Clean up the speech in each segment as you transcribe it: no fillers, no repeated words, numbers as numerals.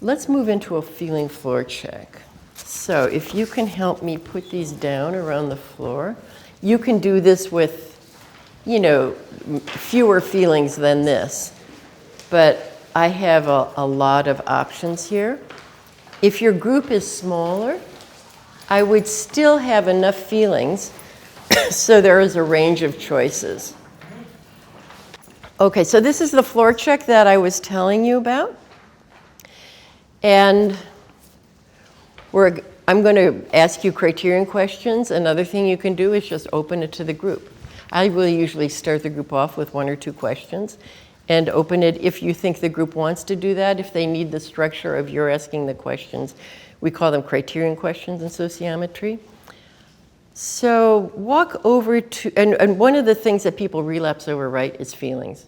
Let's move into a feeling floor check. So if you can help me put these down around the floor, you can do this with, fewer feelings than this. But I have a lot of options here. If your group is smaller, I would still have enough feelings, so there is a range of choices. Okay, so this is the floor check that I was telling you about. And I'm going to ask you criterion questions. Another thing you can do is just open it to the group. I will usually start the group off with 1 or 2 questions and open it if you think the group wants to do that. If they need the structure of your asking the questions, we call them criterion questions in sociometry. So walk over to, and one of the things that people relapse over, right, is feelings.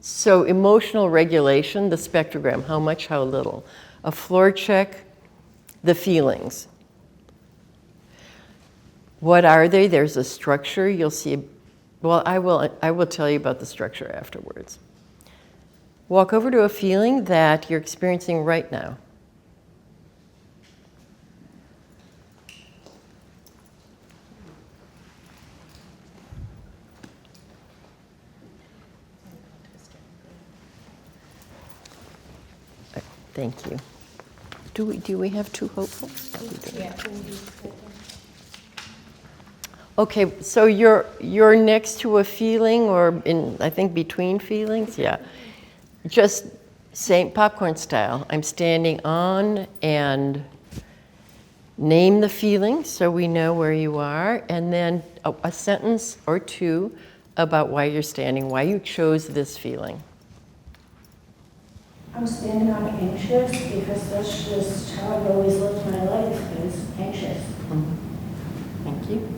So emotional regulation, the spectrogram, how much, how little. A floor check, the feelings. What are they? There's a structure. You'll see, well, I will tell you about the structure afterwards. Walk over to a feeling that you're experiencing right now. Thank you. Do we have 2 hopefuls? Yeah. Okay, so you're next to a feeling, or in, I think, between feelings? Yeah. Just same popcorn style. I'm standing on and name the feeling so we know where you are, and then a sentence or 2 about why you're standing, why you chose this feeling. I'm standing on anxious because that's just how I've always lived my life, is anxious. Mm-hmm. Thank you.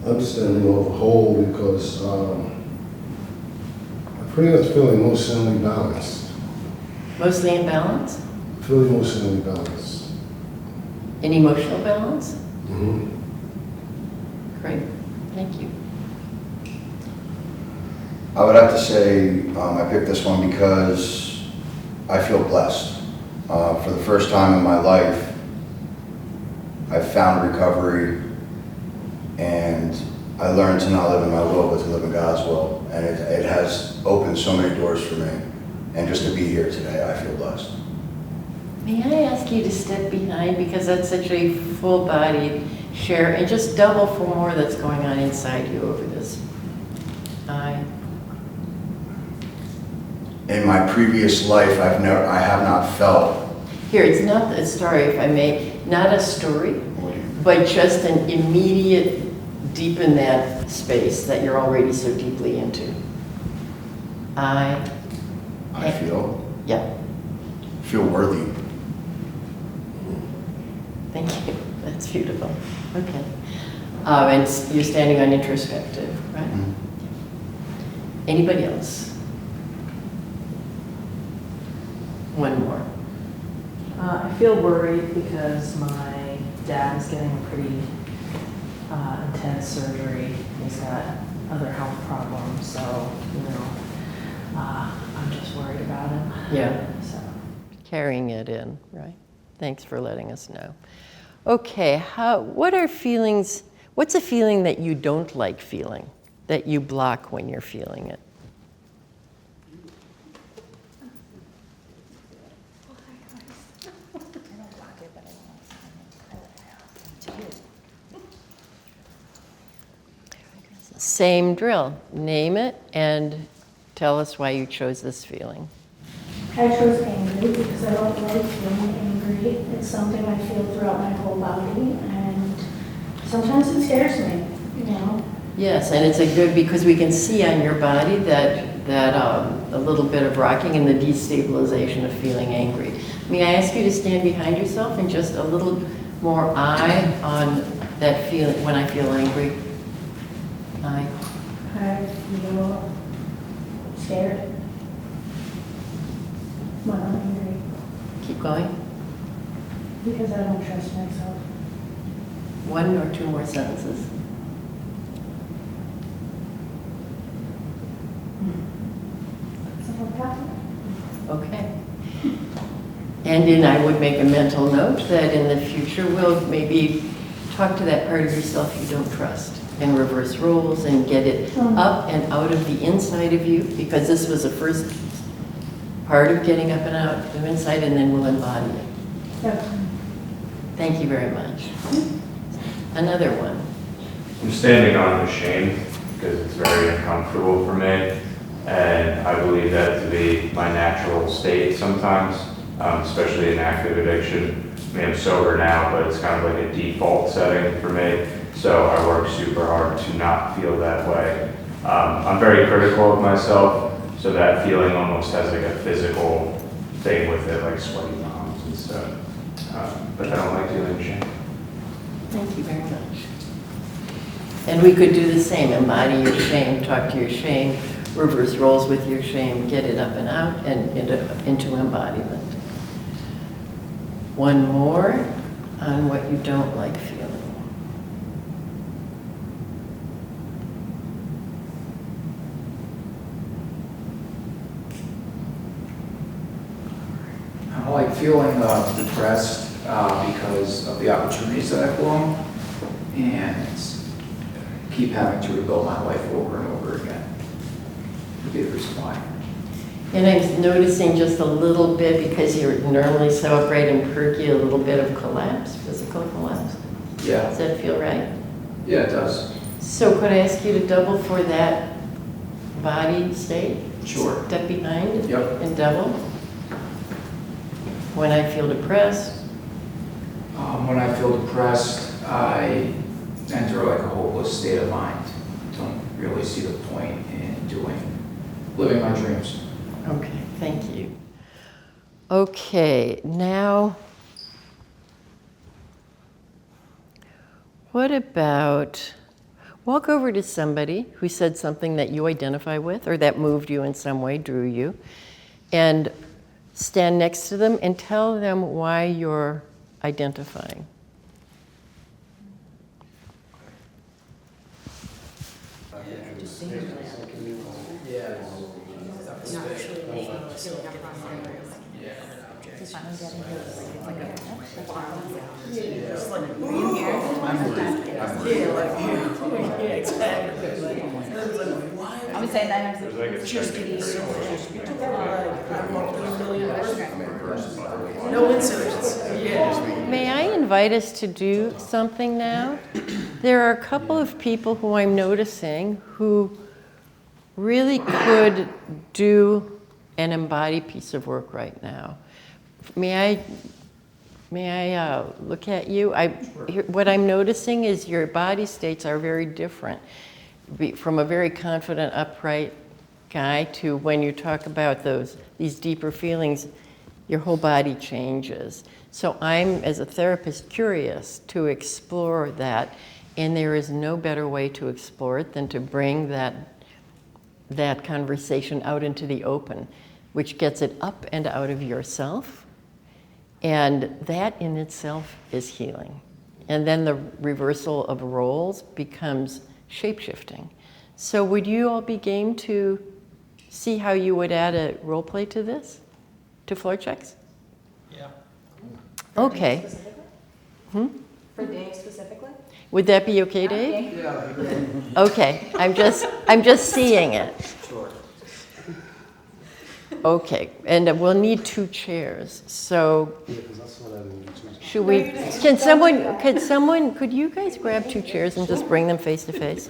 I'm standing over whole because I'm pretty much feeling emotionally balanced. Mostly in balance? Feeling emotionally balanced. In emotional balance? Mm-hmm. Great, thank you. I would have to say I picked this one because I feel blessed. For the first time in my life, I've found recovery, and I learned to not live in my will, but to live in God's will. And it has opened so many doors for me. And just to be here today, I feel blessed. May I ask you to step behind, because that's such a full-bodied share, and just double for more that's going on inside you over this. In my previous life, I have not felt. Here, it's not a story, if I may, not a story, but just an immediate deep in that space that you're already so deeply into. I feel. Yeah. Feel worthy. Thank you. That's beautiful. Okay. And you're standing on introspective, right? Mm-hmm. Anybody else? One more. I feel worried because my dad is getting a pretty intense surgery. He's got other health problems, so, I'm just worried about him. Yeah. So. Carrying it in, right? Thanks for letting us know. Okay, what are feelings, what's a feeling that you don't like feeling, that you block when you're feeling it? Same drill. Name it and tell us why you chose this feeling. I chose angry because I don't like feeling angry. It's something I feel throughout my whole body, and sometimes it scares me, Yes, and it's a good, because we can see on your body that a little bit of rocking and the destabilization of feeling angry. May I ask you to stand behind yourself and just a little more eye on that feeling when I feel angry? Eye. I feel scared when I'm angry Keep going. because I don't trust myself. 1 or 2 more sentences. Is that And then I would make a mental note that in the future we'll maybe talk to that part of yourself you don't trust and reverse roles and get it up and out of the inside of you, because this was the first part of getting up and out of inside, and then we'll embody it. Yep. Thank you very much. Another one. I'm standing on the shame because it's very uncomfortable for me, and I believe that to be my natural state sometimes, especially in active addiction. I mean, I'm sober now, but it's kind of like a default setting for me, so I work super hard to not feel that way. I'm very critical of myself, so that feeling almost has like a physical thing with it, like sweaty palms and stuff. But I don't like feeling shame. Thank you very much. And we could do the same, embody your shame, talk to your shame, reverse roles with your shame, get it up and out and into embodiment. One more on what you don't like feeling. I don't like feeling depressed because of the opportunities that I've blown, and keep having to rebuild my life over and over again. Would be the reason why. And I'm noticing just a little bit, because you're normally so upright and perky, a little bit of collapse, physical collapse. Yeah. Does that feel right? Yeah, it does. So could I ask you to double for that body state? Sure. Step behind Yep. and double. When I feel depressed, When I feel depressed, I enter like a hopeless state of mind. Don't really see the point in living my dreams. okay, thank you. Okay, now, what about, walk over to somebody who said something that you identify with or that moved you in some way, drew you, and stand next to them and tell them why you're identifying. I would say that No incidents. May I invite us to do something now? There are a couple of people who I'm noticing who really could do an embodied piece of work right now. May I look at you? What I'm noticing is your body states are very different. From a very confident, upright guy to when you talk about these deeper feelings, your whole body changes. So I'm, as a therapist, curious to explore that, and there is no better way to explore it than to bring that conversation out into the open, which gets it up and out of yourself, and that in itself is healing. And then the reversal of roles becomes shape-shifting. So would you all be game to see how you would add a role play to this, to floor checks? Yeah. Okay. For Dave specifically? Would that be okay, Dave? Yeah. Okay, I'm just seeing it. Sure. Okay, and we'll need 2 chairs. So should we, could you guys grab 2 chairs and just bring them face to face?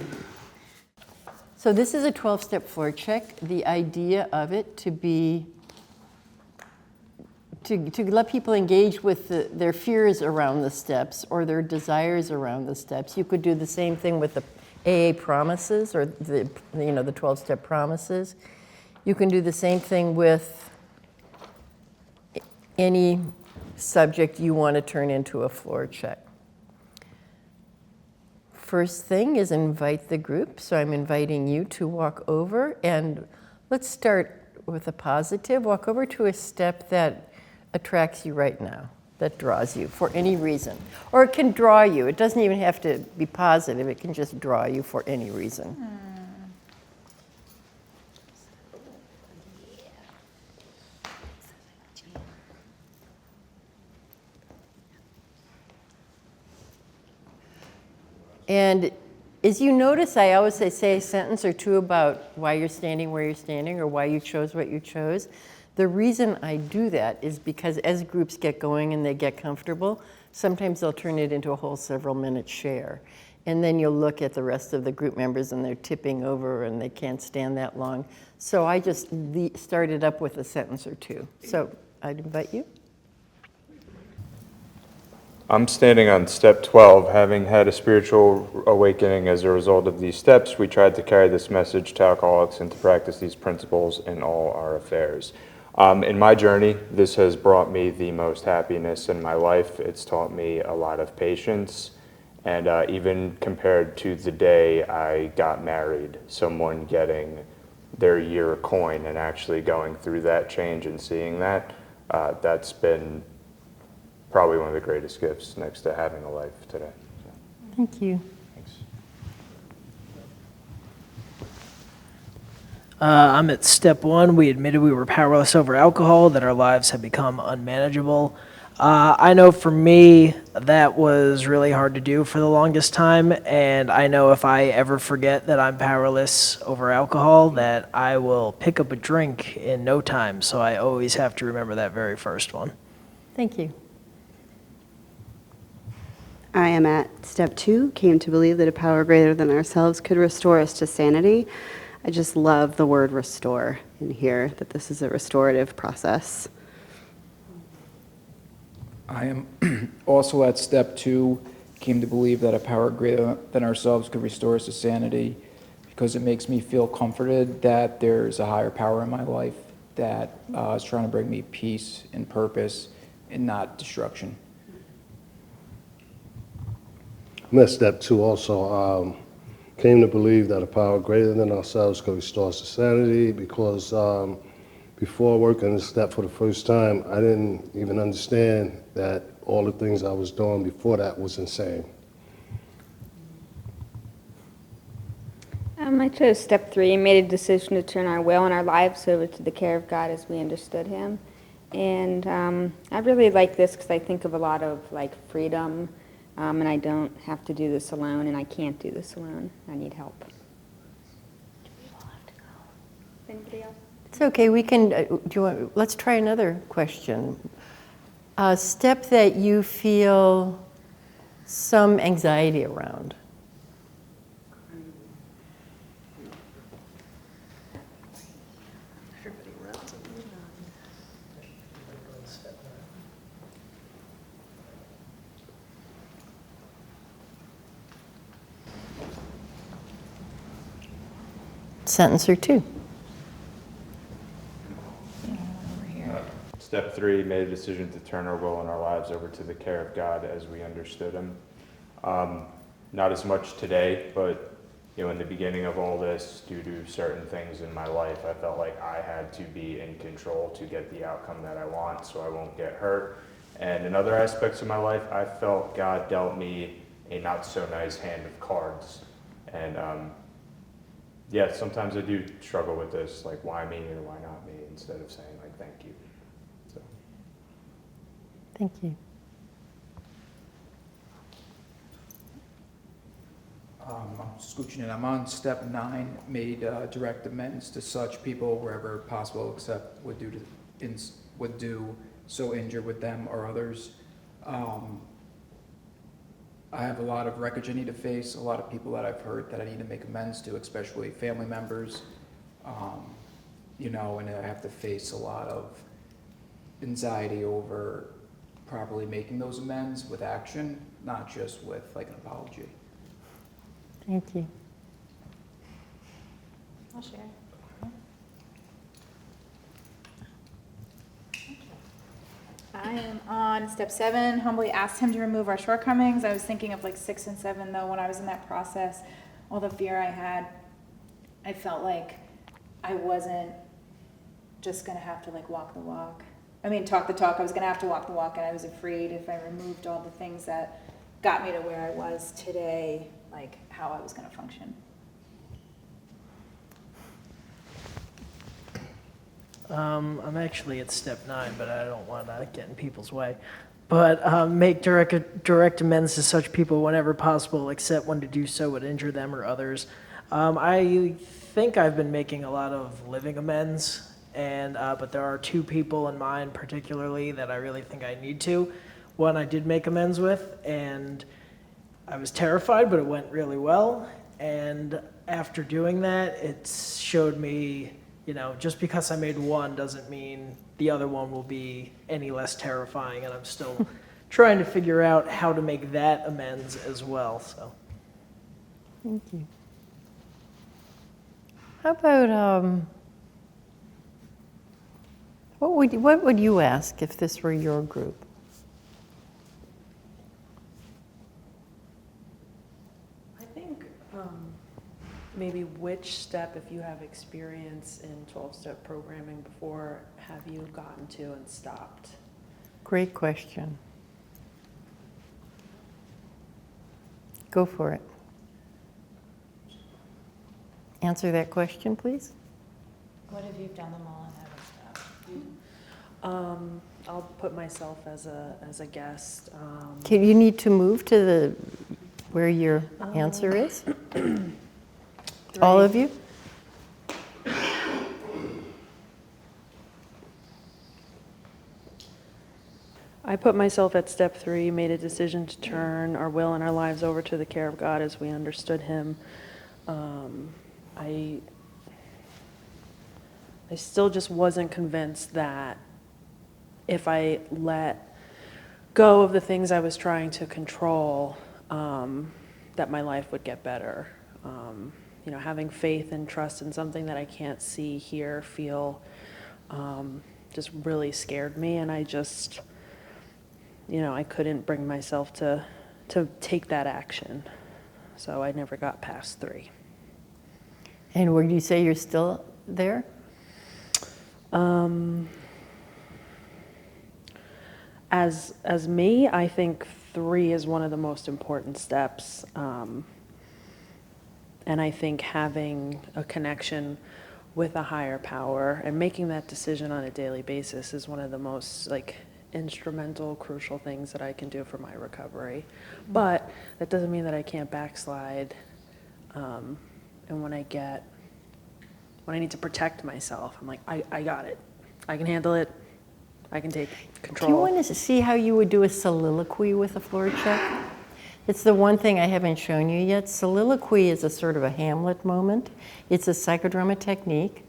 So this is a 12-step floor check. The idea of it to be, to let people engage with their fears around the steps or their desires around the steps. You could do the same thing with the AA promises or the 12-step promises. You can do the same thing with any subject you want to turn into a floor check. First thing is invite the group. So I'm inviting you to walk over, and let's start with a positive. Walk over to a step that attracts you right now, that draws you for any reason. Or it can draw you. It doesn't even have to be positive. It can just draw you for any reason. And as you notice, I always say a sentence or two about why you're standing where you're standing or why you chose what you chose. The reason I do that is because as groups get going and they get comfortable, sometimes they'll turn it into a whole several minute share. And then you'll look at the rest of the group members and they're tipping over and they can't stand that long. So I just started up with a sentence or two. So I'd invite you. I'm standing on step 12. Having had a spiritual awakening as a result of these steps, we tried to carry this message to alcoholics and to practice these principles in all our affairs. In my journey, this has brought me the most happiness in my life. It's taught me a lot of patience. And even compared to the day I got married, someone getting their year coin and actually going through that change and seeing that, that's been probably one of the greatest gifts next to having a life today. So. Thank you. Thanks. I'm at step 1. We admitted we were powerless over alcohol, that our lives had become unmanageable. I know for me, that was really hard to do for the longest time, and I know if I ever forget that I'm powerless over alcohol, that I will pick up a drink in no time, so I always have to remember that very first one. Thank you. I am at step 2, came to believe that a power greater than ourselves could restore us to sanity. I just love the word restore in here, that this is a restorative process. I am also at step 2, came to believe that a power greater than ourselves could restore us to sanity, because it makes me feel comforted that there's a higher power in my life that is trying to bring me peace and purpose and not destruction. I'm at step 2 also. Came to believe that a power greater than ourselves could restore us to sanity, because before working this step for the first time, I didn't even understand that all the things I was doing before that was insane. I chose step 3, made a decision to turn our will and our lives over to the care of God as we understood Him. And I really like this because I think of a lot of like freedom, and I don't have to do this alone, and I can't do this alone. I need help. Do we all have to go? Anybody else? It's okay. We can. Do you want? Let's try another question. A step that you feel some anxiety around. Sentence or two. Step 3, made a decision to turn our will and our lives over to the care of God as we understood Him. Not as much today, but in the beginning of all this, due to certain things in my life, I felt like I had to be in control to get the outcome that I want so I won't get hurt. And in other aspects of my life, I felt God dealt me a not so nice hand of cards. And yeah, sometimes I do struggle with this, like why me or why not me, instead of saying like thank you. So. Thank you. I'm scooching in. I'm on step 9, made direct amends to such people wherever possible, except would do so injure with them or others. I have a lot of wreckage I need to face, a lot of people that I've hurt that I need to make amends to, especially family members. And I have to face a lot of anxiety over properly making those amends with action, not just with like an apology. Thank you. I'll share. I am on step 7, humbly asked Him to remove our shortcomings. I was thinking of like 6 and 7 though, when I was in that process, all the fear I had, I felt like I wasn't just gonna have to like walk the walk. I mean, talk the talk, I was gonna have to walk the walk, and I was afraid if I removed all the things that got me to where I was today, like how I was gonna function. I'm actually at step 9, but I don't want to get in people's way. but make direct amends to such people whenever possible, except when to do so would injure them or others. I think I've been making a lot of living amends, and but there are two people in mind particularly that I really think I need to. One I did make amends with, and I was terrified, but it went really well. And after doing that, it showed me, just because I made one doesn't mean the other one will be any less terrifying, and I'm still trying to figure out how to make that amends as well. So, Thank you. How about, what would you ask if this were your group? I think maybe which step, if you have experience in 12-step programming before, have you gotten to and stopped? Great question. Go for it. Answer that question, please. What if you've done them all and haven't stopped? I'll put myself as a guest. Okay, you need to move to where your answer is. All of you? I put myself at step 3, made a decision to turn our will and our lives over to the care of God as we understood Him. I still just wasn't convinced that if I let go of the things I was trying to control, that my life would get better. Having faith and trust in something that I can't see, hear, feel, just really scared me, and I just, I couldn't bring myself to take that action. So I never got past 3. And would you say you're still there? As me, I think 3 is one of the most important steps. And I think having a connection with a higher power and making that decision on a daily basis is one of the most instrumental, crucial things that I can do for my recovery. But that doesn't mean that I can't backslide. And when I need to protect myself, I'm like, I got it. I can handle it. I can take control. Do you want to see how you would do a soliloquy with a floor check? It's the one thing I haven't shown you yet. Soliloquy is a sort of a Hamlet moment. It's a psychodrama technique,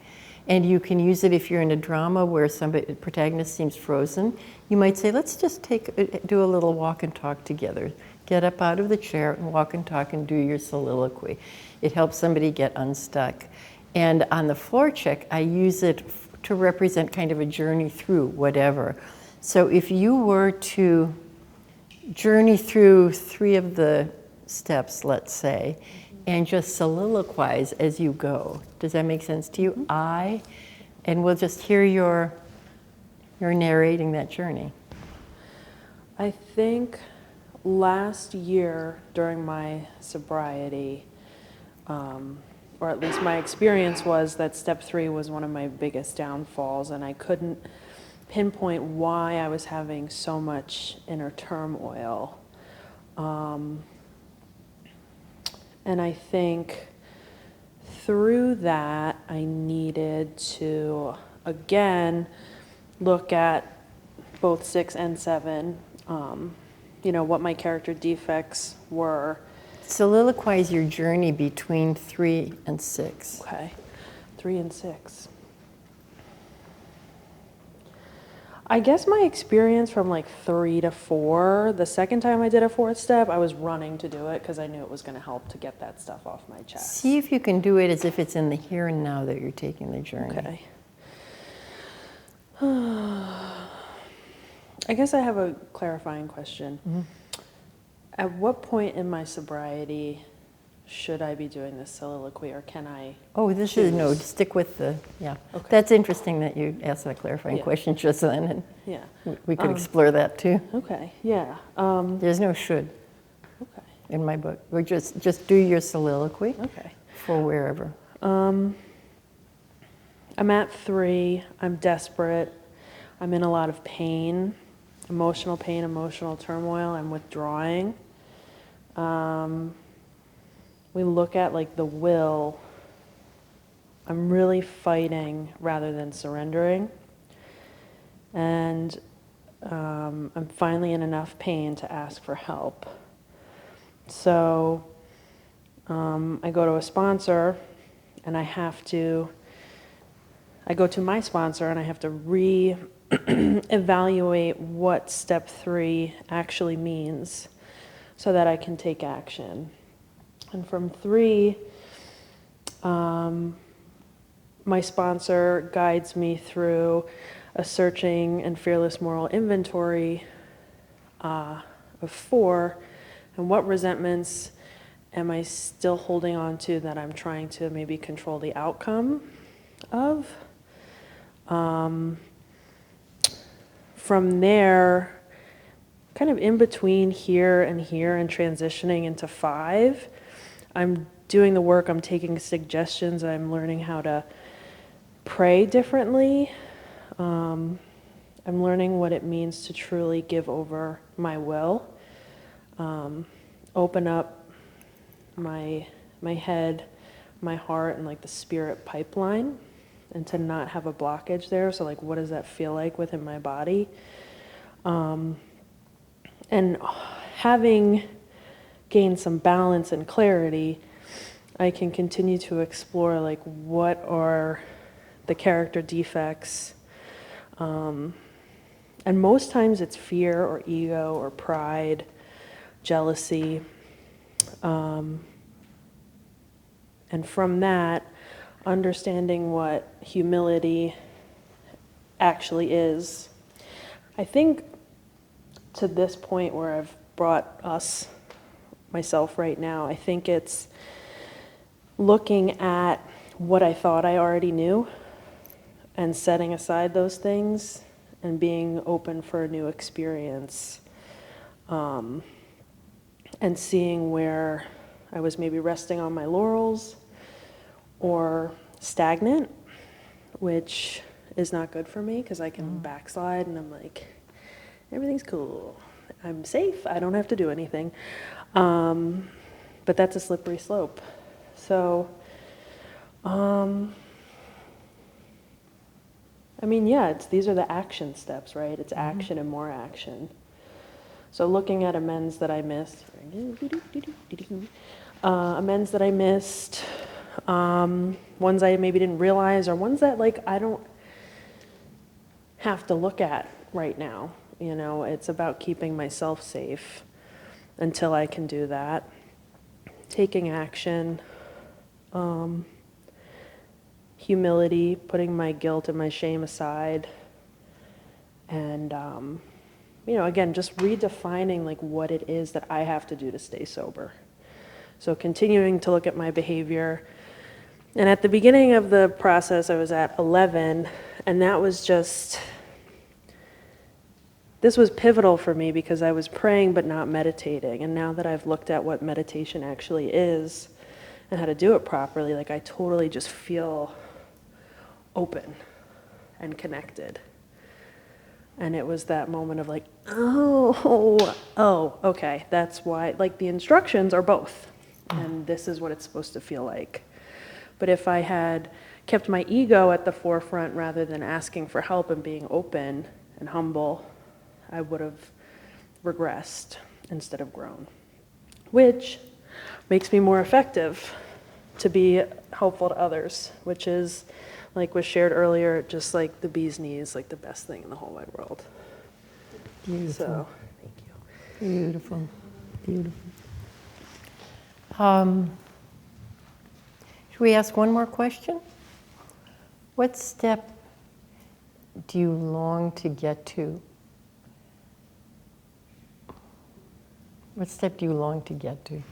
and you can use it if you're in a drama where the protagonist seems frozen. You might say, let's just do a little walk and talk together. Get up out of the chair and walk and talk and do your soliloquy. It helps somebody get unstuck. And on the floor check, I use it to represent kind of a journey through whatever. So if you were to journey through 3 of the steps, let's say, and just soliloquize as you go. Does that make sense to you? And we'll just hear your narrating that journey. I think last year during my sobriety, or at least my experience was that step 3 was one of my biggest downfalls, and I couldn't pinpoint why I was having so much inner turmoil. And I think through that, I needed to, again, look at both 6 and 7, what my character defects were. Soliloquize your journey between 3 and 6. Okay, 3 and 6. I guess my experience from 3 to 4, the second time I did a 4th step, I was running to do it because I knew it was going to help to get that stuff off my chest. See if you can do it as if it's in the here and now that you're taking the journey. Okay. I guess I have a clarifying question. Mm-hmm. At what point in my sobriety should I be doing this soliloquy, or can I? Oh, this is, no, stick with yeah. Okay. That's interesting that you asked that clarifying question just then, and Yeah. we could explore that too. Okay, yeah. There's no should Okay. in my book. We're just do your soliloquy Okay. for wherever. I'm at 3, I'm desperate, I'm in a lot of pain, emotional pain, emotional turmoil, I'm withdrawing. We look at like the will. I'm really fighting rather than surrendering. And I'm finally in enough pain to ask for help. So I go to a sponsor and I go to my sponsor and I have to re-evaluate what step 3 actually means so that I can take action. And from 3, my sponsor guides me through a searching and fearless moral inventory of 4, and what resentments am I still holding on to that I'm trying to maybe control the outcome of. From there, kind of in between here and transitioning into 5, I'm doing the work, I'm taking suggestions, I'm learning how to pray differently. I'm learning what it means to truly give over my will, open up my head, my heart, and like the spirit pipeline, and to not have a blockage there. So like, what does that feel like within my body? And having gained some balance and clarity, I can continue to explore like what are the character defects. And most times it's fear or ego or pride, jealousy. And from that, understanding what humility actually is. I think to this point where I've brought myself right now, I think it's looking at what I thought I already knew and setting aside those things and being open for a new experience, and seeing where I was maybe resting on my laurels or stagnant, which is not good for me because I can backslide and I'm like, everything's cool, I'm safe, I don't have to do anything. But that's a slippery slope. So, I mean, yeah, these are the action steps, right? It's action and more action. So looking at amends that I missed, ones I maybe didn't realize, or ones that like I don't have to look at right now. You know, it's about keeping myself safe until I can do that. Taking action, humility, putting my guilt and my shame aside, and you know, again, just redefining like what it is that I have to do to stay sober. So continuing to look at my behavior. And at the beginning of the process, I was at 11, and that was just, this was pivotal for me because I was praying but not meditating. And now that I've looked at what meditation actually is and how to do it properly, like I totally just feel open and connected. And it was that moment of like, oh, okay, that's why, like the instructions are both. And this is what it's supposed to feel like. But if I had kept my ego at the forefront rather than asking for help and being open and humble, I would have regressed instead of grown, which makes me more effective to be helpful to others, which is, like was shared earlier, just like the bee's knees, like the best thing in the whole wide world. Beautiful. So, thank you. Beautiful. Beautiful. Should we ask one more question? What step do you long to get to? What step do you long to get to?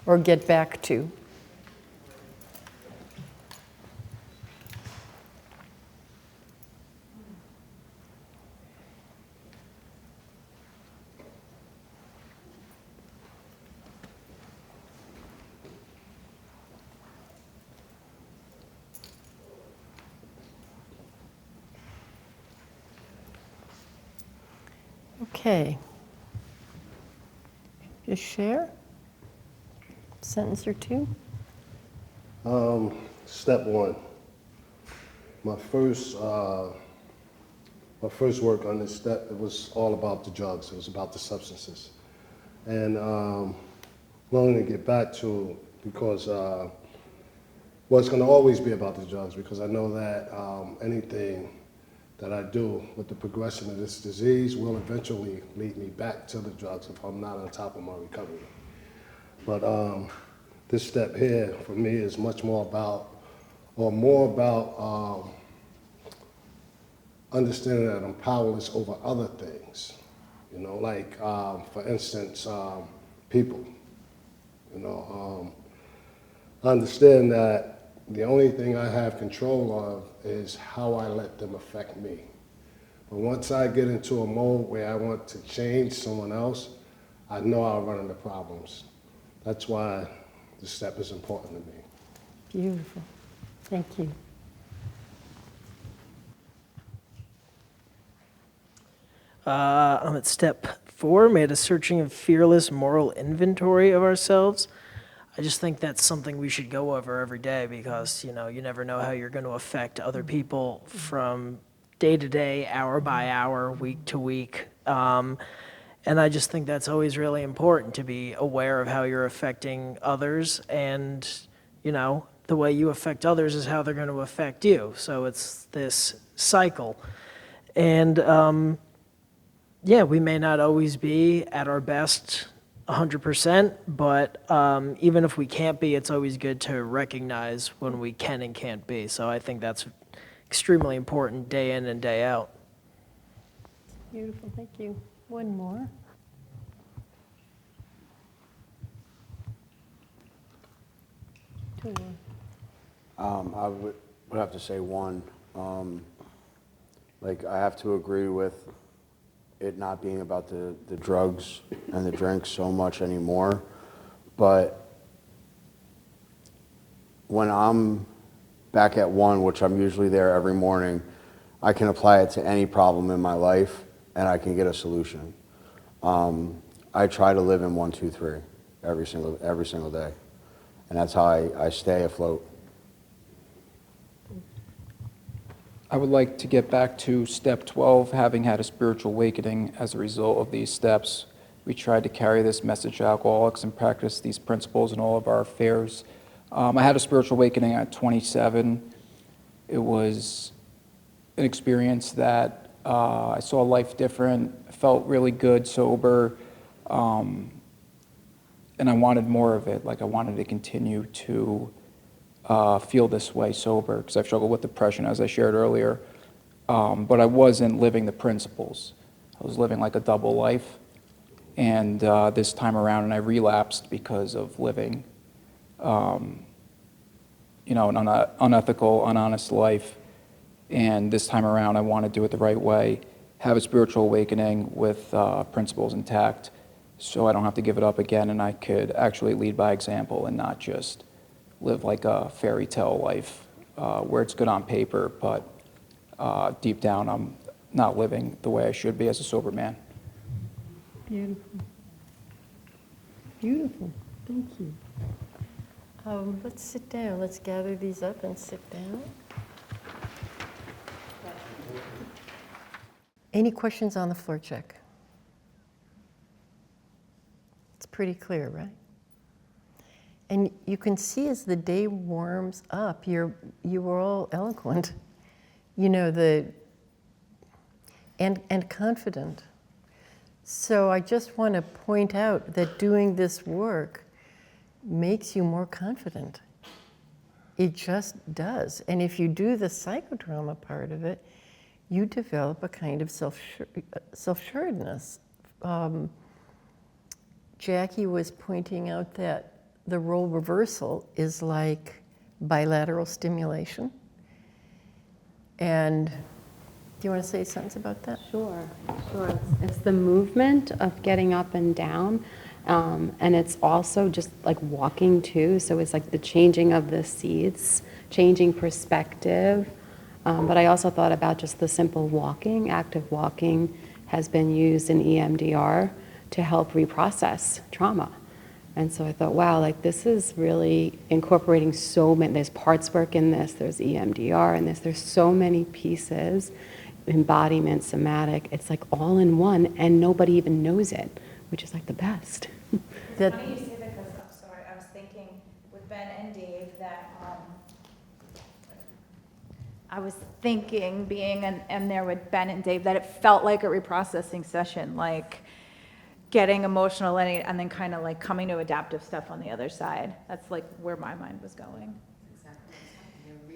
Or get back to? Okay. Just share? Sentence or two? Step one. My first work on this step, it was all about the drugs. It was about the substances. And wanting to get back to, because, well, it's going to always be about the drugs, because I know that anything that I do with the progression of this disease will eventually lead me back to the drugs if I'm not on top of my recovery. But this step here, for me, is much more about, or more about understanding that I'm powerless over other things. You know, like, for instance, people. You know, I understand that the only thing I have control of is how I let them affect me. But once I get into a mode where I want to change someone else, I know I'll run into problems. That's why this step is important to me. Beautiful. Thank you. I'm at step 4, made a searching and fearless moral inventory of ourselves. I just think that's something we should go over every day because, you know, you never know how you're going to affect other people from day to day, hour by hour, week to week. And I just think that's always really important to be aware of how you're affecting others. And, you know, the way you affect others is how they're going to affect you. So it's this cycle. And, yeah, we may not always be at our best 100%, but even if we can't be, it's always good to recognize when we can and can't be. So I think that's extremely important day in and day out. Beautiful, thank you. One more. Two more. I would have to say one. Like, I have to agree with it not being about the drugs and the drinks so much anymore. But when I'm back at 1, which I'm usually there every morning, I can apply it to any problem in my life and I can get a solution. I try to live in 1, 2, 3 every single day. And that's how I stay afloat. I would like to get back to step 12, having had a spiritual awakening as a result of these steps. We tried to carry this message to alcoholics and practice these principles in all of our affairs. I had a spiritual awakening at 27. It was an experience that I saw life different, felt really good, sober, and I wanted more of it. Like, I wanted to continue to feel this way sober, because I've struggled with depression, as I shared earlier. But I wasn't living the principles. I was living like a double life. And this time around, and I relapsed because of living, an unethical, unhonest life. And this time around, I want to do it the right way, have a spiritual awakening with principles intact, so I don't have to give it up again, and I could actually lead by example and not just live like a fairy tale life where it's good on paper, but deep down I'm not living the way I should be as a sober man. Beautiful. Beautiful. Thank you. Let's sit down. Let's gather these up and sit down. Any questions on the floor check? It's pretty clear, right? And you can see as the day warms up, you were all eloquent, and confident. So I just want to point out that doing this work makes you more confident. It just does. And if you do the psychodrama part of it, you develop a kind of self-assuredness. Jackie was pointing out that the role reversal is like bilateral stimulation. And do you want to say something about that? Sure. It's the movement of getting up and down, and it's also just like walking too. So it's like the changing of the seats, changing perspective. But I also thought about just the simple walking, active walking, has been used in EMDR to help reprocess trauma. And so I thought, wow, like this is really incorporating so many, there's parts work in this, there's EMDR in this, there's so many pieces, embodiment, somatic, it's like all in one and nobody even knows it, which is like the best. It's funny you say that because I was thinking with Ben and Dave that I was thinking being in there with Ben and Dave that it felt like a reprocessing session, like getting emotional and then kind of like coming to adaptive stuff on the other side. That's like where my mind was going.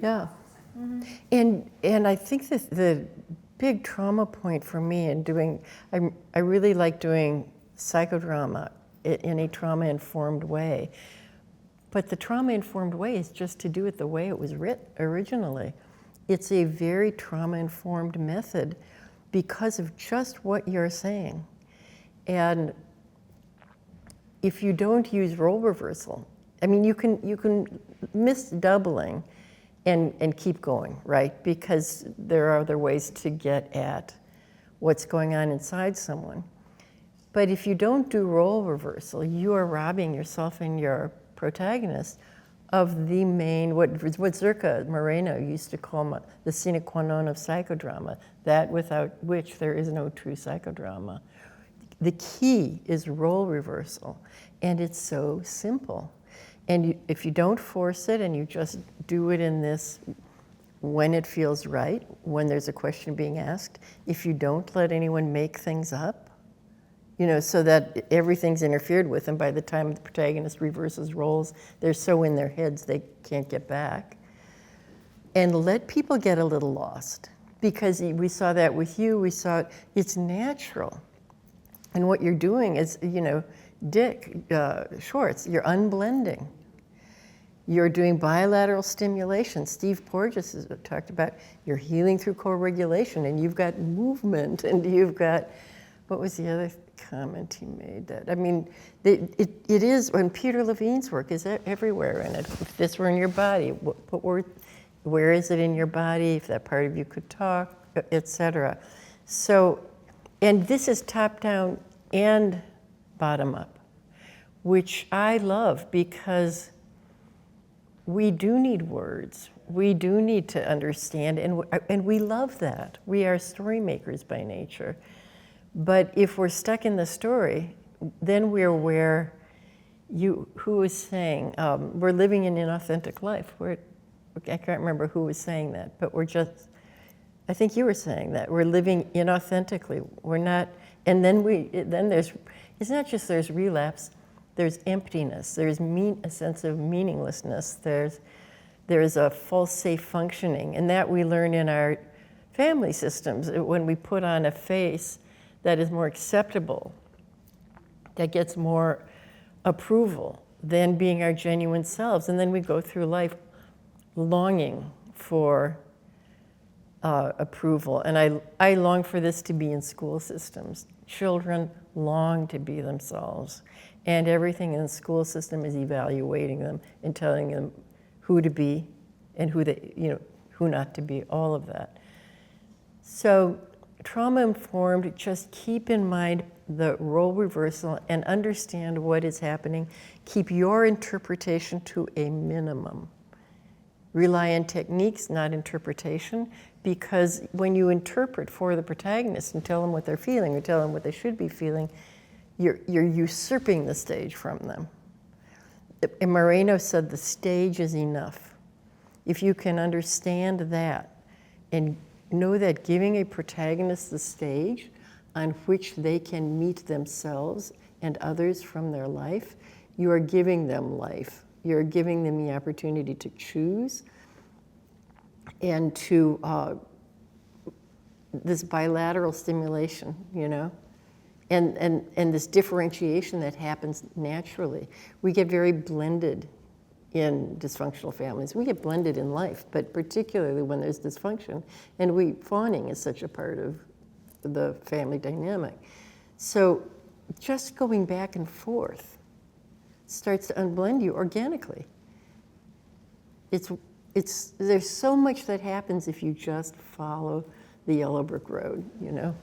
Yeah. And I think that the big trauma point for me in doing, I really like doing psychodrama in a trauma-informed way. But the trauma-informed way is just to do it the way it was written originally. It's a very trauma-informed method because of just what you're saying. And if you don't use role reversal, I mean, you can miss doubling and keep going, right? Because there are other ways to get at what's going on inside someone. But if you don't do role reversal, you are robbing yourself and your protagonist of the main, what Zerka Moreno used to call the sine qua non of psychodrama, that without which there is no true psychodrama. The key is role reversal, and it's so simple. And if you don't force it and you just do it in this when it feels right, when there's a question being asked, if you don't let anyone make things up, you know, so that everything's interfered with, and by the time the protagonist reverses roles, they're so in their heads they can't get back. And let people get a little lost, because we saw that with you, we saw it's natural. And what you're doing is, you know, Dick Schwartz, you're unblending. You're doing bilateral stimulation. Steve Porges has talked about you're healing through co-regulation, and you've got movement, and you've got, what was the other comment he made? That, I mean, it is, when Peter Levine's work is everywhere in it. If this were in your body, where is it in your body? If that part of you could talk, etc. So, and this is top down and bottom up, which I love because we do need words. We do need to understand, and we love that. We are story makers by nature. But if we're stuck in the story, then we're where who was saying, we're living an inauthentic life. I can't remember who was saying that, but we're just, I think you were saying that. We're living inauthentically. We're not, and then there's, it's not just there's relapse, there's emptiness, there's a sense of meaninglessness, there's a false safe functioning, and that we learn in our family systems when we put on a face that is more acceptable, that gets more approval than being our genuine selves. And then we go through life longing for approval. And I long for this to be in school systems. Children long to be themselves. And everything in the school system is evaluating them and telling them who to be and who not to be, all of that. So trauma-informed, just keep in mind the role reversal and understand what is happening. Keep your interpretation to a minimum. Rely on techniques, not interpretation, because when you interpret for the protagonist and tell them what they're feeling or tell them what they should be feeling, you're usurping the stage from them. And Moreno said the stage is enough. If you can understand that and know that giving a protagonist the stage on which they can meet themselves and others from their life, you are giving them life. You're giving them the opportunity to choose and to this bilateral stimulation, you know, and this differentiation that happens naturally. We get very blended in dysfunctional families. We get blended in life, but particularly when there's dysfunction. And fawning is such a part of the family dynamic. So just going back and forth starts to unblend you organically. There's so much that happens if you just follow the yellow brick road, you know?